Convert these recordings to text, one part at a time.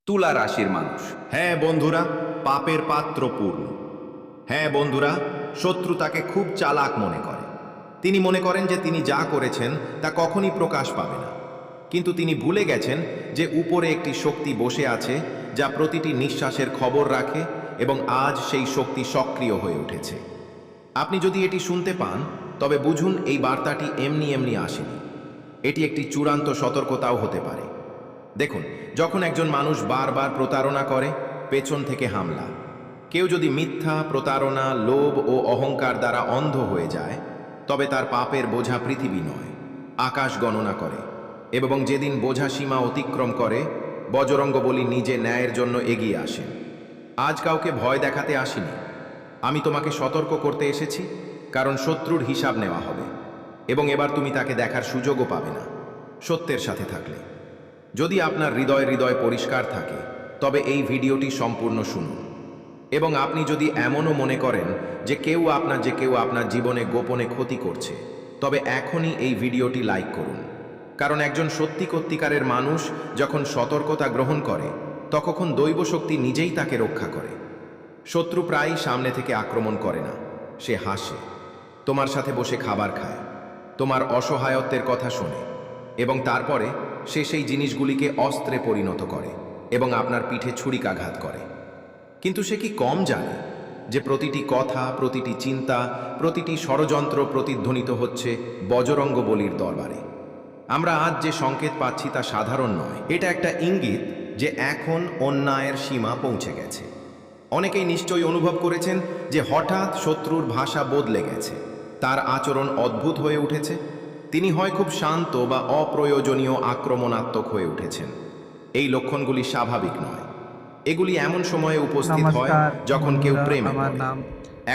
তুলা রাশির মানুষ। হ্যাঁ বন্ধুরা, পাপের পাত্র পূর্ণ। হ্যাঁ বন্ধুরা, শত্রু তাকে খুব চালাক মনে করে। তিনি মনে করেন যে তিনি যা করেছেন তা কখনই প্রকাশ পাবে না। কিন্তু তিনি ভুলে গেছেন যে উপরে একটি শক্তি বসে আছে যা প্রতিটি নিঃশ্বাসের খবর রাখে, এবং আজ সেই শক্তি সক্রিয় হয়ে উঠেছে। আপনি যদি এটি শুনতে পান, তবে বুঝুন এই বার্তাটি এমনি এমনি আসেনি। এটি একটি চূড়ান্ত সতর্কতাও হতে পারে। দেখুন, যখন একজন মানুষ বারবার প্রতারণা করে, পেছন থেকে হামলা, কেউ যদি মিথ্যা, প্রতারণা, লোভ ও অহংকার দ্বারা অন্ধ হয়ে যায়, তবে তার পাপের বোঝা পৃথিবী নয়, আকাশ গণনা করে। এবং যেদিন বোঝা সীমা অতিক্রম করে, বজরঙ্গবলী নিজে ন্যায়ের জন্য এগিয়ে আসেন। আজ কাউকে ভয় দেখাতে আসিনি, আমি তোমাকে সতর্ক করতে এসেছি, কারণ শত্রুর হিসাব নেওয়া হবে, এবং এবার তুমি তাকে দেখার সুযোগও পাবে না, সত্যের সাথে থাকলে। যদি আপনার হৃদয় পরিষ্কার থাকে, তবে এই ভিডিওটি সম্পূর্ণ শুনুন। এবং আপনি যদি এমনও মনে করেন যে কেউ আপনার জীবনে গোপনে ক্ষতি করছে, তবে এখনই এই ভিডিওটি লাইক করুন। কারণ একজন সত্যিকারের মানুষ যখন সতর্কতা গ্রহণ করে, তখন দৈব শক্তি নিজেই তাকে রক্ষা করে। শত্রু প্রায়ই সামনে থেকে আক্রমণ করে না, সে হাসে, তোমার সাথে বসে খাবার খায়, তোমার অসহায়ত্বের কথা শোনে, এবং তারপরে সে সেই জিনিসগুলিকে অস্ত্রে পরিণত করে এবং আপনার পিঠে ছুরিকাঘাত করে। কিন্তু সে কি কম জানে যে প্রতিটি কথা, প্রতিটি চিন্তা, প্রতিটি ষড়যন্ত্র প্রতিধ্বনিত হচ্ছে বজরঙ্গবলীর দরবারে? আমরা আজ যে সংকেত পাচ্ছি তা সাধারণ নয়, এটা একটা ইঙ্গিত যে এখন অন্যায়ের সীমা পৌঁছে গেছে। অনেকেই নিশ্চয়ই অনুভব করেছেন যে হঠাৎ শত্রুর ভাষা বদলে গেছে, তার আচরণ অদ্ভুত হয়ে উঠেছে। তিনি হয় খুব শান্ত বা অপ্রয়োজনীয় আক্রমণাত্মক হয়ে উঠেছেন। এই লক্ষণগুলি স্বাভাবিক নয়। এগুলি এমন সময়ে উপস্থিত হয় নমস্কার যখন কেউ বন্ধুরা, প্রেমে আমার পড়ে। নাম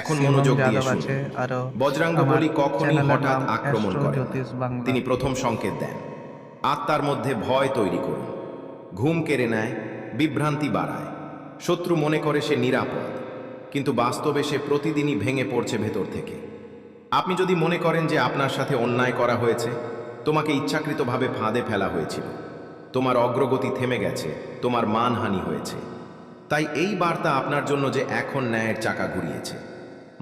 এখন শিবম মনোযোগ দিয়ে যাদব শুনুন। আছে। আরো আমার বজরঙ্গবলী কখনই চ্যানেলের হঠাৎ নাম আক্রমণ অ্যাস্ট্রো করেন না। জ্যোতিষ বাংলা। তিনি প্রথম সংকেত দেন, আত্মার মধ্যে ভয় তৈরি করুন, ঘুম কেড়ে নেয়, বিভ্রান্তি বাড়ায়। শত্রু মনে করে সে নিরাপদ, কিন্তু বাস্তবে সে প্রতিদিনই ভেঙে পড়ছে ভেতর থেকে। আপনি যদি মনে করেন যে আপনার সাথে অন্যায় করা হয়েছে, তোমাকে ইচ্ছাকৃতভাবে ফাঁদে ফেলা হয়েছিল, তোমার অগ্রগতি থেমে গেছে, তোমার মানহানি হয়েছে, তাই এই বার্তা আপনার জন্য যে এখন ন্যায়ের চাকা ঘুরিয়েছে।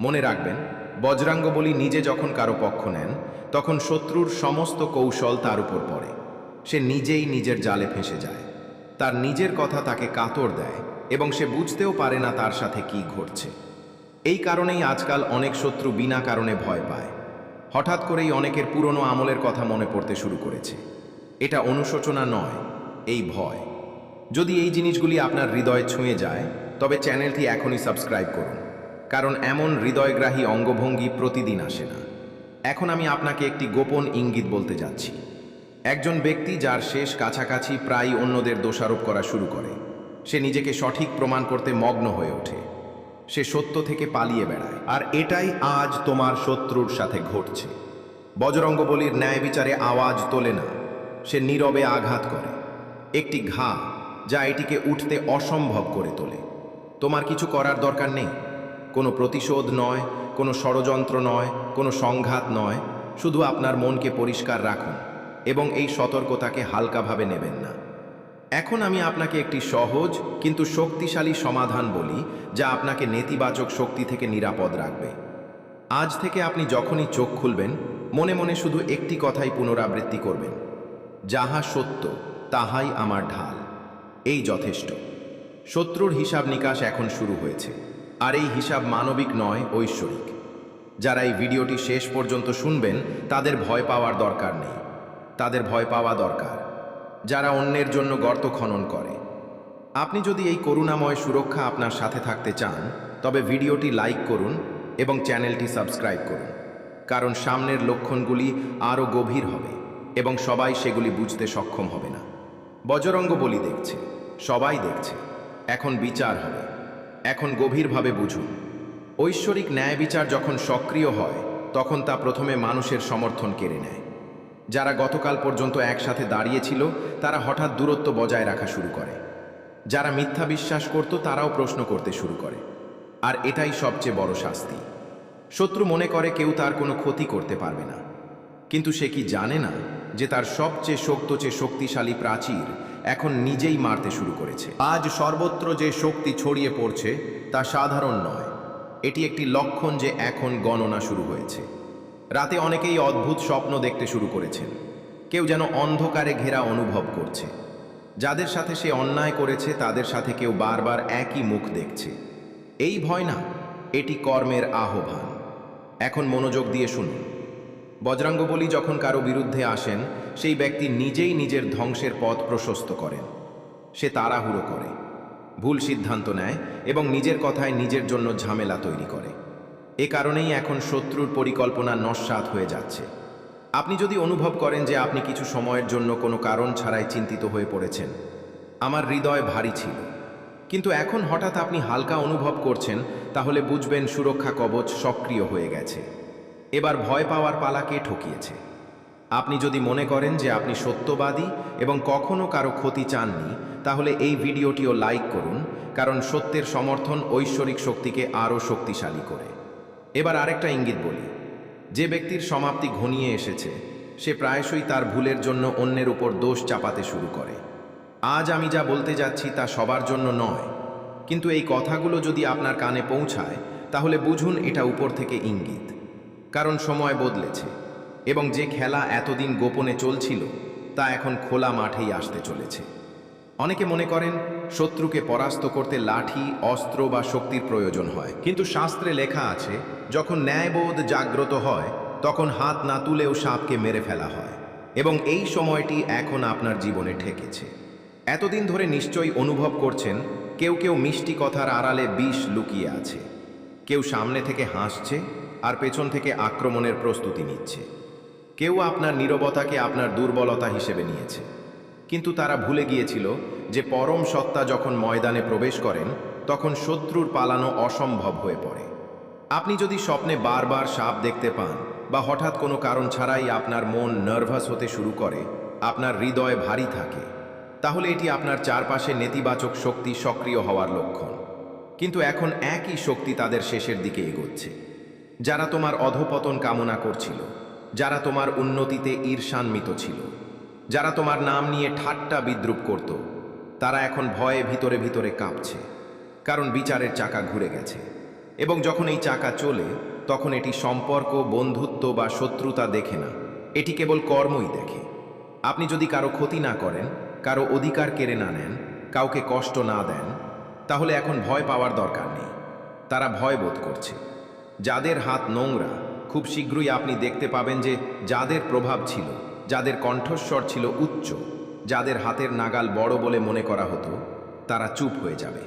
মনে রাখবেন, বজরঙ্গবলী নিজে যখন কারো পক্ষ নেন, তখন শত্রুর সমস্ত কৌশল তার উপর পড়ে। সে নিজেই নিজের জালে ফেঁসে যায়, তার নিজের কথা তাকে কাতর দেয়, এবং সে বুঝতেও পারে না তার সাথে কি ঘটছে। এই কারণেই আজকাল অনেক শত্রু বিনা কারণে ভয় পায়। হঠাৎ করেই অনেকের পুরনো আমলের কথা মনে পড়তে শুরু করেছে। এটা অনুশোচনা নয়, এই ভয়। যদি এই জিনিসগুলি আপনার হৃদয় ছুঁয়ে যায়, তবে চ্যানেলটি এখনই সাবস্ক্রাইব করুন, কারণ এমন হৃদয়গ্রাহী অঙ্গভঙ্গি প্রতিদিন আসে না। এখন আমি আপনাকে একটি গোপন ইঙ্গিত বলতে যাচ্ছি। একজন ব্যক্তি যার শেষ কাছাকাছি প্রায়ই অন্যদের দোষারোপ করা শুরু করে। সে নিজেকে সঠিক প্রমাণ করতে মগ্ন হয়ে ওঠে। সে সত্য থেকে পালিয়ে বেড়ায়, আর এটাই আজ তোমার শত্রুর সাথে ঘটছে। বজরঙ্গবলীর ন্যায় বিচারে আওয়াজ তোলে না, সে নীরবে আঘাত করে, একটি ঘা যা এটিকে উঠতে অসম্ভব করে তোলে। তোমার কিছু করার দরকার নেই, কোনো প্রতিশোধ নয়, কোনো ষড়যন্ত্র নয়, কোনো সংঘাত নয়। শুধু আপনার মনকে পরিষ্কার রাখুন এবং এই সতর্কতাকে হালকাভাবে নেবেন না। এখন আমি আপনাকে একটি সহজ কিন্তু শক্তিশালী সমাধান বলি, যা আপনাকে নেতিবাচক শক্তি থেকে নিরাপদ রাখবে। আজ থেকে আপনি যখনই চোখ খুলবেন, মনে মনে শুধু একটি কথাই পুনরাবৃত্তি করবেন, যাহা সত্য তাহাই আমার ঢাল। এই যথেষ্ট। শত্রুর হিসাব নিকাশ এখন শুরু হয়েছে, আর এই হিসাব মানবিক নয়, ঐশ্বরিক। যারা এই ভিডিওটি শেষ পর্যন্ত শুনবেন, তাদের ভয় পাওয়ার দরকার নেই। তাদের ভয় পাওয়া দরকার যারা অন্যের জন্য গর্ত খনন করে। আপনি যদি এই করুণাময় সুরক্ষা আপনার সাথে থাকতে চান, তবে ভিডিওটি লাইক করুন এবং চ্যানেলটি সাবস্ক্রাইব করুন, কারণ সামনের লক্ষণগুলি আরও গভীর হবে এবং সবাই সেগুলি বুঝতে সক্ষম হবে না। বজরঙ্গবলী দেখছে, সবাই দেখছে। এখন বিচার হবে, এখন গভীরভাবে বুঝুন। ঐশ্বরিক ন্যায় বিচার যখন সক্রিয় হয়, তখন তা প্রথমে মানুষের সমর্থন কেড়ে নেয়। যারা গতকাল পর্যন্ত একসাথে দাঁড়িয়েছিল, তারা হঠাৎ দূরত্ব বজায় রাখা শুরু করে। যারা মিথ্যা বিশ্বাস করত, তারাও প্রশ্ন করতে শুরু করে। আর এটাই সবচেয়ে বড় শাস্তি। শত্রু মনে করে কেউ তার কোনো ক্ষতি করতে পারবে না, কিন্তু সে কি জানে না যে তার সবচেয়ে শক্তিশালী প্রাচীর এখন নিজেই মারতে শুরু করেছে। আজ সর্বত্র যে শক্তি ছড়িয়ে পড়ছে তা সাধারণ নয়। এটি একটি লক্ষণ যে এখন গণনা শুরু হয়েছে। রাতে অনেকেই অদ্ভুত স্বপ্ন দেখতে শুরু করেছেন। কেউ যেন অন্ধকারে ঘেরা অনুভব করছে। যাদের সাথে সে অন্যায় করেছে তাদের সাথে কেউ বারবার একই মুখ দেখছে। এই ভয় না, এটি কর্মের আহ্বান। এখন মনোযোগ দিয়ে শুনুন। বজরঙ্গবলী যখন কারো বিরুদ্ধে আসেন, সেই ব্যক্তি নিজেই নিজের ধ্বংসের পথ প্রশস্ত করেন। সে তাড়াহুড়ো করে, ভুল সিদ্ধান্ত নেয় এবং নিজের কথায় নিজের জন্য ঝামেলা তৈরি করে। এ কারণেই এখন শত্রুর পরিকল্পনা নস্যাৎ হয়ে যাচ্ছে। আপনি যদি অনুভব করেন যে আপনি কিছু সময়ের জন্য কোনো কারণ ছাড়াই চিন্তিত হয়ে পড়েছেন, আমার হৃদয় ভারী ছিল, কিন্তু এখন হঠাৎ আপনি হালকা অনুভব করছেন, তাহলে বুঝবেন সুরক্ষা কবচ সক্রিয় হয়ে গেছে। এবার ভয় পাওয়ার পালাকে ঠকিয়েছে। আপনি যদি মনে করেন যে আপনি সত্যবাদী এবং কখনো কারো ক্ষতি চাননি, তাহলে এই ভিডিওটিও লাইক করুন, কারণ সত্যের সমর্থন ঐশ্বরিক শক্তিকে আরও শক্তিশালী করে। এবার আরেকটা ইঙ্গিত বলি। যে ব্যক্তির সমাপ্তি ঘনিয়ে এসেছে, সে প্রায়শই তার ভুলের জন্য অন্যের উপর দোষ চাপাতে শুরু করে। আজ আমি যা বলতে যাচ্ছি তা সবার জন্য নয়, কিন্তু এই কথাগুলো যদি আপনার কানে পৌঁছায়, তাহলে বুঝুন এটা উপর থেকে ইঙ্গিত। কারণ সময় বদলেছে এবং যে খেলা এতদিন গোপনে চলছিল তা এখন খোলা মাঠেই আসতে চলেছে। অনেকে মনে করেন শত্রুকে পরাস্ত করতে লাঠি, অস্ত্র বা শক্তির প্রয়োজন হয়, কিন্তু শাস্ত্রে লেখা আছে যখন ন্যায়বোধ জাগ্রত হয় তখন হাত না তুলেও সাপকে মেরে ফেলা হয়। এবং এই সময়টি এখন আপনার জীবনে ঠেকেছে। এতদিন ধরে নিশ্চয়ই অনুভব করছেন কেউ কেউ মিষ্টি কথার আড়ালে বিষ লুকিয়ে আছে। কেউ সামনে থেকে হাসছে আর পেছন থেকে আক্রমণের প্রস্তুতি নিচ্ছে। কেউ আপনার নীরবতাকে আপনার দুর্বলতা হিসেবে নিয়েছে, কিন্তু তারা ভুলে গিয়েছিল যে পরম সত্তা যখন ময়দানে প্রবেশ করেন তখন শত্রুর পালানো অসম্ভব হয়ে পড়ে। আপনি যদি স্বপ্নে বারবার সাপ দেখতে পান বা হঠাৎ কোনো কারণ ছাড়াই আপনার মন নার্ভাস হতে শুরু করে, আপনার হৃদয় ভারী থাকে, তাহলে এটি আপনার চারপাশে নেতিবাচক শক্তি সক্রিয় হওয়ার লক্ষণ। কিন্তু এখন একই শক্তি তাদের শেষের দিকে এগোচ্ছে। যারা তোমার অধঃপতন কামনা করছিল, যারা তোমার উন্নতিতে ঈর্ষান্বিত ছিল, যারা তোমার নাম নিয়ে ঠাট্টা বিদ্রূপ করত, তারা এখন ভয়ে ভিতরে ভিতরে কাঁপছে। কারণ বিচারের চাকা ঘুরে গেছে। এবং যখন এই চাকা চলে, তখন এটি সম্পর্ক, বন্ধুত্ব বা শত্রুতা দেখে না, এটি কেবল কর্মই দেখে। আপনি যদি কারো ক্ষতি না করেন, কারো অধিকার কেড়ে না নেন, কাউকে কষ্ট না দেন, তাহলে এখন ভয় পাওয়ার দরকার নেই। তারা ভয় বোধ করছে। যাদের হাত নোংরা, খুব শীঘ্রই আপনি দেখতে পাবেন যে যাদের প্রভাব ছিল, যাদের কণ্ঠস্বর ছিল উচ্চ, যাদের হাতের নাগাল বড় বলে মনে করা হতো, তারা চুপ হয়ে যাবে।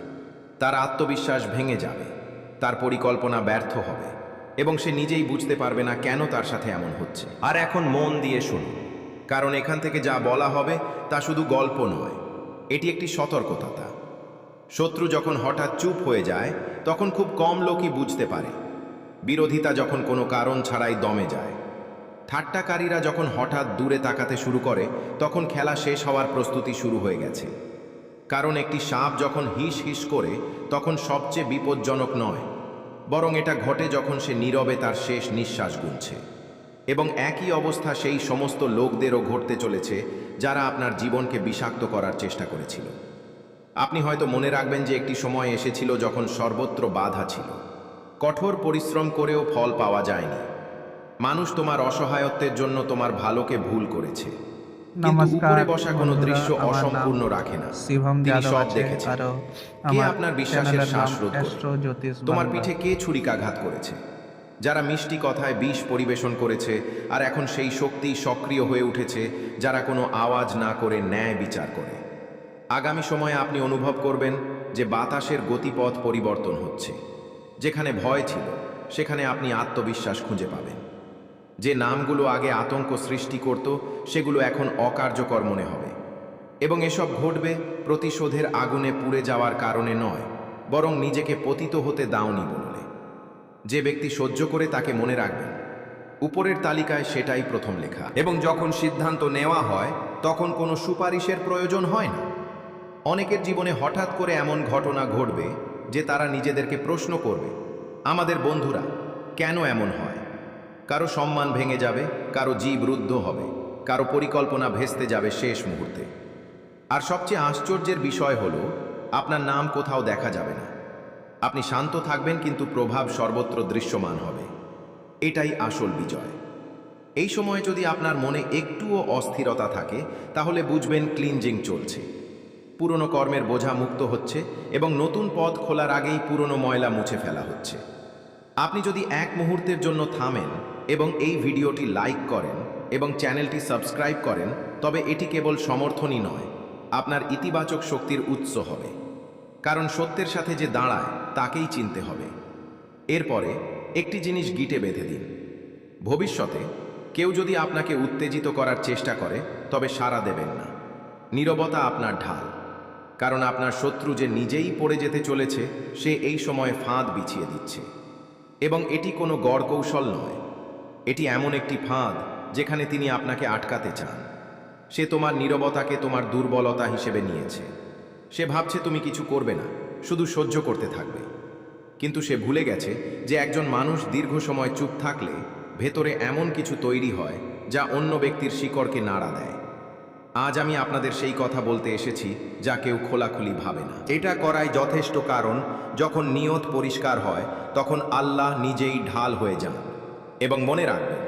তার আত্মবিশ্বাস ভেঙে যাবে, তার পরিকল্পনা ব্যর্থ হবে এবং সে নিজেই বুঝতে পারবে না কেন তার সাথে এমন হচ্ছে। আর এখন মন দিয়ে শুনুন, কারণ এখান থেকে যা বলা হবে তা শুধু গল্প নয়, এটি একটি সতর্কতা। শত্রু যখন হঠাৎ চুপ হয়ে যায় তখন খুব কম লোকই বুঝতে পারে। বিরোধিতা যখন কোনো কারণ ছাড়াই দমে যায়, ঠাট্টাকারীরা যখন হঠাৎ দূরে তাকাতে শুরু করে, তখন খেলা শেষ হওয়ার প্রস্তুতি শুরু হয়ে গেছে। কারণ একটি সাপ যখন হিস হিস করে, তখন সবচেয়ে বিপজ্জনক নয়, বরং এটা ঘটে যখন সে নীরবে তার শেষ নিঃশ্বাস গুনছে। এবং একই অবস্থা সেই সমস্ত লোকদেরও ঘটতে চলেছে যারা আপনার জীবনকে বিষাক্ত করার চেষ্টা করেছিল। আপনি হয়তো মনে রাখবেন যে একটি সময় এসেছিল যখন সর্বত্র বাধা ছিল, কঠোর পরিশ্রম করেও ফল পাওয়া যায়নি। মানুষ তোমার অসহায়ত্বের জন্য তোমার ভালোকে ভুল করেছে, কিন্তু উপরে বসা কোনো দৃশ্য অসম্পূর্ণ রাখে না। তিনি সব দেখেছেন। কে আপনার বিশ্বাসের শ্বাসরোধ করেছে? তোমার পিঠে কে ছুরিকাঘাত করেছে? যারা মিষ্টি কথায় বিষ পরিবেশন করেছে, আর এখন সেই শক্তি সক্রিয় হয়ে উঠেছে যারা কোনো আওয়াজ না করে ন্যায় বিচার করে। আগামী সময়ে আপনি অনুভব করবেন যে বাতাসের গতিপথ পরিবর্তন হচ্ছে। যেখানে ভয় ছিল, সেখানে আপনি আত্মবিশ্বাস খুঁজে পাবেন। যে নামগুলো আগে আতঙ্ক সৃষ্টি করত, সেগুলো এখন অকার্যকর মনে হবে। এবং এসব ঘটবে প্রতিশোধের আগুনে পুড়ে যাওয়ার কারণে নয়, বরং নিজেকে পতিত হতে দাওনি বললে। যে ব্যক্তি সহ্য করে তাকে মনে রাখবেন, উপরের তালিকায় সেটাই প্রথম লেখা। এবং যখন সিদ্ধান্ত নেওয়া হয়, তখন কোনো সুপারিশের প্রয়োজন হয় না। অনেকের জীবনে হঠাৎ করে এমন ঘটনা ঘটবে যে তারা নিজেদেরকে প্রশ্ন করবে, আমাদের বন্ধুরা কেন এমন হয়? কারো সম্মান ভেঙে যাবে, কারো জীব রুদ্ধ হবে, কারো পরিকল্পনা ভেস্তে যাবে শেষ মুহূর্তে। আর সবচেয়ে আশ্চর্যের বিষয় হলো আপনার নাম কোথাও দেখা যাবে না। আপনি শান্ত থাকবেন কিন্তু প্রভাব সর্বত্র দৃশ্যমান হবে। এটাই আসল বিজয়। এই সময় যদি আপনার মনে একটুও অস্থিরতা থাকে তাহলে বুঝবেন ক্লিনজিং চলছে। পুরনো কর্মের বোঝা মুক্ত হচ্ছে এবং নতুন পথ খোলার আগেই পুরনো ময়লা মুছে ফেলা হচ্ছে। আপনি যদি এক মুহূর্তের জন্য থামেন এবং এই ভিডিওটি লাইক করেন এবং চ্যানেলটি সাবস্ক্রাইব করেন, তবে এটি কেবল সমর্থনই নয়, আপনার ইতিবাচক শক্তির উৎস হবে। কারণ সত্যের সাথে যে দাঁড়ায় তাকেই চিনতে হবে। এরপরে একটি জিনিস গিটে বেঁধে দিন। ভবিষ্যতে কেউ যদি আপনাকে উত্তেজিত করার চেষ্টা করে তবে সাড়া দেবেন না। নীরবতা আপনার ঢাল। কারণ আপনার শত্রু যে নিজেই পড়ে যেতে চলেছে সে এই সময় ফাঁদ বিছিয়ে দিচ্ছে। এবং এটি কোনো গড় কৌশল নয়, এটি এমন একটি ফাঁদ যেখানে তিনি আপনাকে আটকাতে চান। সে তোমার নীরবতাকে তোমার দুর্বলতা হিসেবে নিয়েছে। সে ভাবছে তুমি কিছু করবে না, শুধু সহ্য করতে থাকবে। কিন্তু সে ভুলে গেছে যে একজন মানুষ দীর্ঘ সময় চুপ থাকলে ভেতরে এমন কিছু তৈরি হয় যা অন্য ব্যক্তির শিকড়কে নাড়া দেয়। আজ আমি আপনাদের সেই কথা বলতে এসেছি যা কেউ খোলাখুলি ভাবে না। এটা করাই যথেষ্ট, কারণ যখন নিয়ত পরিষ্কার হয় তখন আল্লাহ নিজেই ঢাল হয়ে যান। এবং মনে রাখবেন,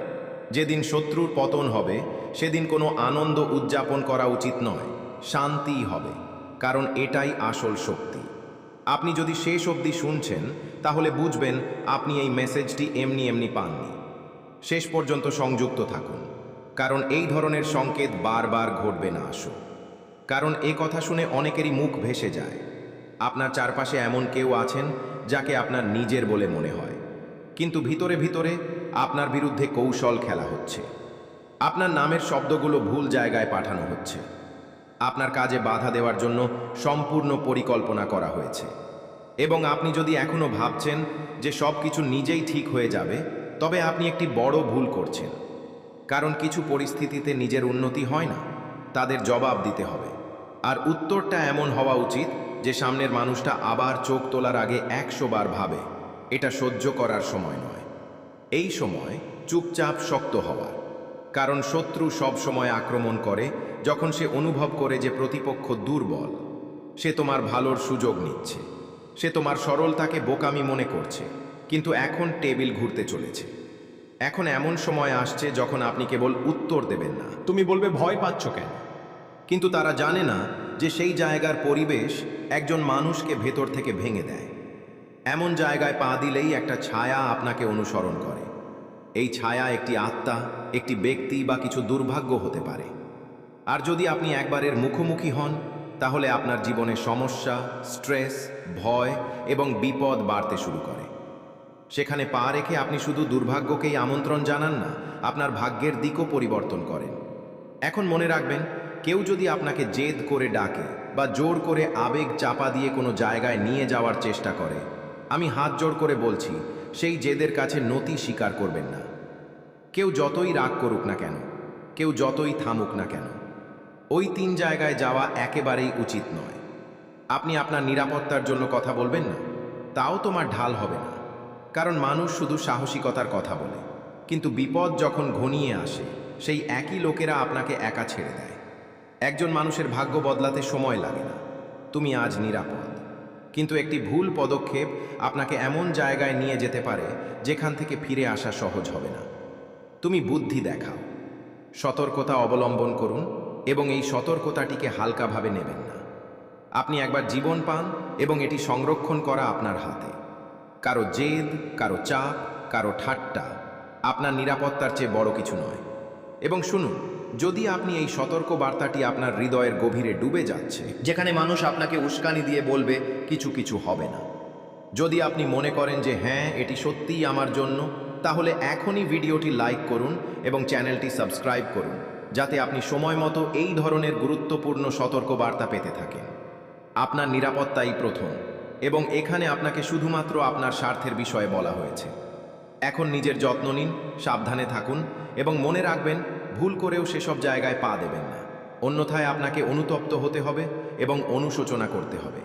যেদিন শত্রুর পতন হবে সেদিন কোনো আনন্দ উদযাপন করা উচিত নয়, শান্তিই হবে। কারণ এটাই আসল শক্তি। আপনি যদি শেষ অবধি শুনছেন তাহলে বুঝবেন আপনি এই মেসেজটি এমনি এমনি পাননি। শেষ পর্যন্ত সংযুক্ত থাকুন, কারণ এই ধরনের সংকেত বারবার ঘটবে না। কারণ এ কথা শুনে অনেকেরই মুখ ভেসে যায়। আপনার চারপাশে এমন কেউ আছেন যাকে আপনার নিজের বলে মনে হয়, কিন্তু ভিতরে ভিতরে আপনার বিরুদ্ধে কৌশল খেলা হচ্ছে। আপনার নামের শব্দগুলো ভুল জায়গায় পাঠানো হচ্ছে। আপনার কাজে বাধা দেওয়ার জন্য সম্পূর্ণ পরিকল্পনা করা হয়েছে। এবং আপনি যদি এখনো ভাবছেন যে সব কিছু নিজেই ঠিক হয়ে যাবে, তবে আপনি একটি বড় ভুল করছেন। কারণ কিছু পরিস্থিতিতে নিজের উন্নতি হয় না, তাদের জবাব দিতে হবে। আর উত্তরটা এমন হওয়া উচিত যে সামনের মানুষটা আবার চোখ তোলার আগে 100 বার ভাবে। এটা সহ্য করার সময় নয়, এই সময় চুপচাপ শক্ত হওয়ার। কারণ শত্রু সব সময় আক্রমণ করে যখন সে অনুভব করে যে প্রতিপক্ষ দুর্বল। সে তোমার ভালোর সুযোগ নিচ্ছে, সে তোমার সরলতাকে বোকামি মনে করছে। কিন্তু এখন টেবিল ঘুরতে চলেছে। এখন এমন সময় আসছে যখন আপনি কেবল উত্তর দেবেন না। তুমি বলবে ভয় পাচ্ছ কেন? কিন্তু তারা জানে না যে সেই জায়গার পরিবেশ একজন মানুষকে ভেতর থেকে ভেঙে দেয়। এমন জায়গায় পা দিলেই একটা ছায়া আপনাকে অনুসরণ করে। এই ছায়া একটি আত্মা, একটি ব্যক্তি বা কিছু দুর্ভাগ্য হতে পারে। আর যদি আপনি একবারের মুখোমুখি হন তাহলে আপনার জীবনে সমস্যা, স্ট্রেস, ভয় এবং বিপদ বাড়তে শুরু করে। সেখানে পা রেখে আপনি শুধু দুর্ভাগ্যকেই আমন্ত্রণ জানান না, আপনার ভাগ্যের দিকও পরিবর্তন করেন। এখন মনে রাখবেন, কেউ যদি আপনাকে জেদ করে ডাকে বা জোর করে আবেগ চাপা দিয়ে কোনো জায়গায় নিয়ে যাওয়ার চেষ্টা করে, আমি হাত জোড় করে বলছি, সেই জেদের কাছে নতি স্বীকার করবেন না। কেউ যতই রাগ করুক না কেন, কেউ যতই থামুক না কেন, ওই 3 জায়গায় যাওয়া একেবারেই উচিত নয়। আপনি আপনার নিরাপত্তার জন্য কথা বলবেন না, তাও তোমার ঢাল হবে না। কারণ মানুষ শুধু সাহসিকতার কথা বলে, কিন্তু বিপদ যখন ঘনিয়ে আসে সেই একই লোকেরা আপনাকে একা ছেড়ে দেয়। একজন মানুষের ভাগ্য বদলাতে সময় লাগে না। তুমি আজ নিরাপদ, কিন্তু একটি ভুল পদক্ষেপ আপনাকে এমন জায়গায় নিয়ে যেতে পারে যেখান থেকে ফিরে আসা সহজ হবে না। তুমি বুদ্ধি দেখাও, সতর্কতা অবলম্বন করুন এবং এই সতর্কতাটিকে হালকাভাবে নেবেন না। আপনি একবার জীবন পান এবং এটি সংরক্ষণ করা আপনার হাতে। কারো জেদ, কারো চাপ, কারো ঠাট্টা আপনার নিরাপত্তার চেয়ে বড় কিছু নয়। এবং শুনুন, যদি আপনি এই সতর্ক বার্তাটি আপনার হৃদয়ের গভীরে ডুবে যাচ্ছে, যেখানে মানুষ আপনাকে উস্কানি দিয়ে বলবে কিছু কিছু হবে না, যদি আপনি মনে করেন যে হ্যাঁ এটি সত্যিই আমার জন্য, তাহলে এখনই ভিডিওটি লাইক করুন এবং চ্যানেলটি সাবস্ক্রাইব করুন, যাতে আপনি সময় মতো এই ধরনের গুরুত্বপূর্ণ সতর্ক বার্তা পেতে থাকেন। আপনার নিরাপত্তাই প্রথম, এবং এখানে আপনাকে শুধুমাত্র আপনার স্বার্থের বিষয়ে বলা হয়েছে। এখন নিজের যত্ন নিন, সাবধানে থাকুন এবং মনে রাখবেন, ভুল করেও সেসব জায়গায় পা দেবেন না। অন্যথায় আপনাকে অনুতপ্ত হতে হবে এবং অনুশোচনা করতে হবে।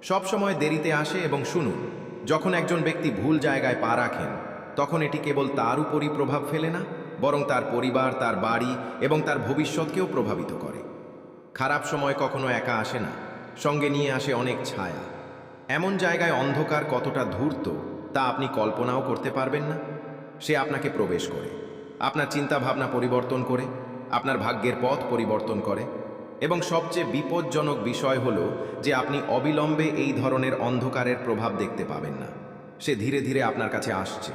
সব সময় দেরিতে আসে। এবং শুনুন, যখন একজন ব্যক্তি ভুল জায়গায় পা রাখেন তখন এটি কেবল তার উপরই প্রভাব ফেলে না, বরং তার পরিবার, তার বাড়ি এবং তার ভবিষ্যৎকেও প্রভাবিত করে। খারাপ সময় কখনো একা আসে না, সঙ্গে নিয়ে আসে অনেক ছায়া। এমন জায়গায় অন্ধকার কতটা ধূর্ত তা আপনি কল্পনাও করতে পারবেন না। সে আপনাকে প্রবেশ করে, আপনার চিন্তাভাবনা পরিবর্তন করে, আপনার ভাগ্যের পথ পরিবর্তন করে। এবং সবচেয়ে বিপজ্জনক বিষয় হলো যে আপনি অবিলম্বে এই ধরনের অন্ধকারের প্রভাব দেখতে পাবেন না। সে ধীরে ধীরে আপনার কাছে আসছে,